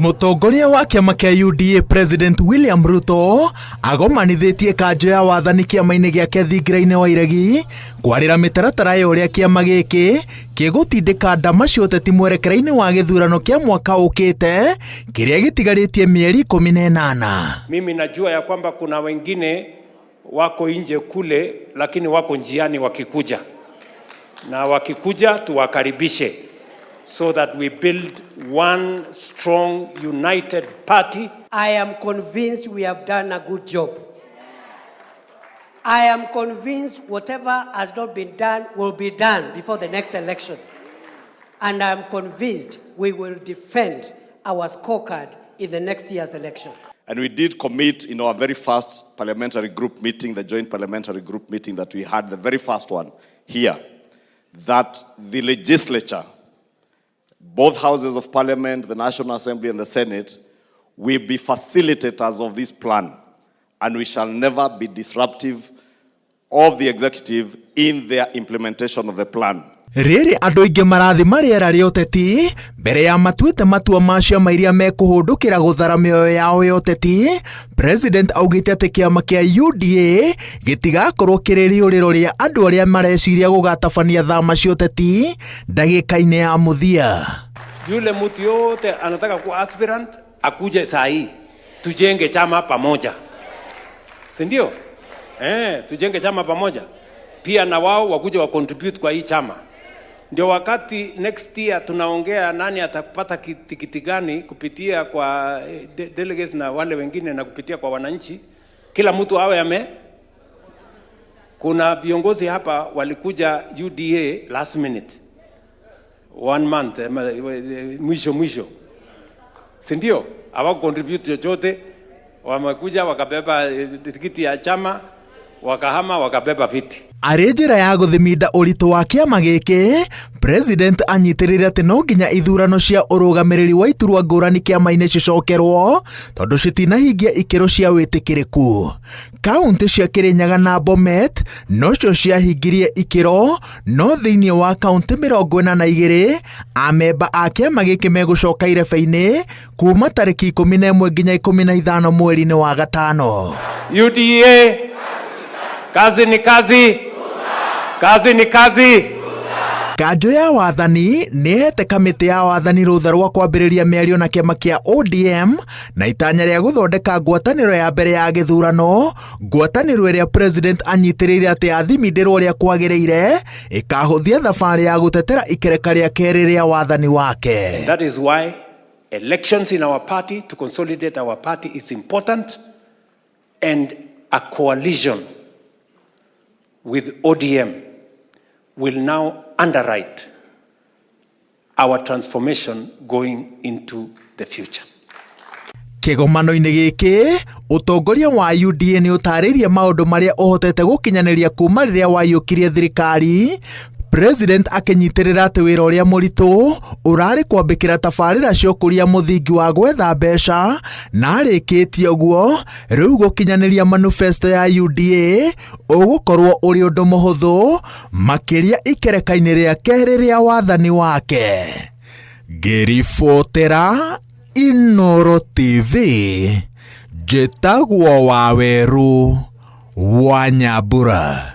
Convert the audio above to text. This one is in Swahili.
Mũtongoria wa kĩama kĩa UDA President William Ruto agomanithĩtie kanjũ ya wathani kĩama-inĩ gĩake thingira-inĩ wa iregi kwarĩra mĩtaratara ya ũrĩa kĩama gĩkĩ kĩgũtindĩka ndamacio ũteti mwerekera-inĩ wa gĩthurano kĩa mwaka ũkĩte kĩrĩa gĩtigarĩtie mĩeri 18. Mimi najua ya kwamba kuna wengine wako nje kule, lakini wako njiani wakikuja, na wakikuja tuwakaribishe, so that we build one strong, united party. I am convinced we have done a good job. I am convinced whatever has not been done will be done before the next election. And I am convinced we will defend our scorecard in the next year's election. And we did commit in our very first parliamentary group meeting, the joint parliamentary group meeting that we had, the very first one here, that the legislature, both houses of parliament, the National Assembly and the Senate, will be facilitators of this plan, and we shall never be disruptive of the executive in their implementation of the plan. Rĩrĩ andũ aingĩ marathima rĩera rĩa ũteti mbere ya matuĩte matua ma ciama iria mekũhũndũkĩra gũthara mĩoyo yao ya ũteti. President augĩte atĩ kĩama kĩa UDA gĩtigakorwo kĩrĩ rĩũrĩro rĩa andũ arĩa mareciria gũgatabania thama cia ũteti ndagĩka-inĩ ya mũthia. Yule mtu yote anataka kuwa aspirant akuje saa hii tujenge chama pamoja, si ndio? Tujenge chama pamoja, pia na wao wakuje wa contribute kwa hii chama. Ndio wakati next year tunaongea nani atapata tikiti gani kupitia kwa delegates na wale wengine na kupitia kwa wananchi, kila mtu awe Kuna viongozi hapa walikuja UDA last minute, 1 month mwisho, si ndio? Hawa contribute chochote, wamekuja wakabeba tikiti ya chama, wakahama wakabeba viti. Arĩ njĩra ya gũthimida ũritũ wa kĩama gĩkĩ, President anyitĩrĩire atĩ no nginya ithurano cia ũrũgamĩrĩri wa iturwa ngũrani kĩama-inĩ cicokerwo tondũ citinahingia ikĩro cia wĩtĩkĩrĩku. Kaunti cia Kĩrĩnyaga na Bomet nocio ciahingirie ikĩro, no thĩinĩ wa kaunti 42 amemba a kĩama gĩkĩ megũcoka irebe-inĩ kuma tarĩki 11 nginya 15 mweri-inĩ wa gatano. UDA, kazi ni kazi. Kazi ni kazi. Kanjũ ya wathani nĩhete kamĩtĩ ya wathani rũtha rwa kwambĩrĩria mĩario na kĩama kĩa ODM na itanya rĩa gũthondeka ngwatanĩro ya mbere ya gĩthurano, ngwatanĩro ĩrĩa President anyitĩrĩire atĩ athimindĩrwo rĩa kwagĩrĩire ĩkahũthia thabarĩ ya gũtetera ikereka rĩa kerĩ rĩa wathani wake. That is why elections in our party, to consolidate our party, is important, and a coalition with ODM will now underwrite our transformation going into the future. Kĩgomano-inĩ gĩkĩ, ũtongoria wa UDA nĩ ũtarĩirie maũndũ marĩa ũhotete gũkinyanĩria kuma rĩrĩa waiyũkirie thirikari. President akĩnyitĩrĩra atĩ wĩra ũrĩa mũritũ ũrarĩ kwambĩkĩra tabarĩra cia ũkũria mũthingi wa gwetha mbeca, na arĩkĩtie ũguo rĩu gũkinyanĩria manifesto ya UDA ũgũkorwo ũrĩ ũndũ mũhũthũ makĩria ikereka-inĩ rĩa kerĩ rĩa wathani wake. Ngĩribotera Inooro TV, njĩtagwo Waweru wa Nyambura.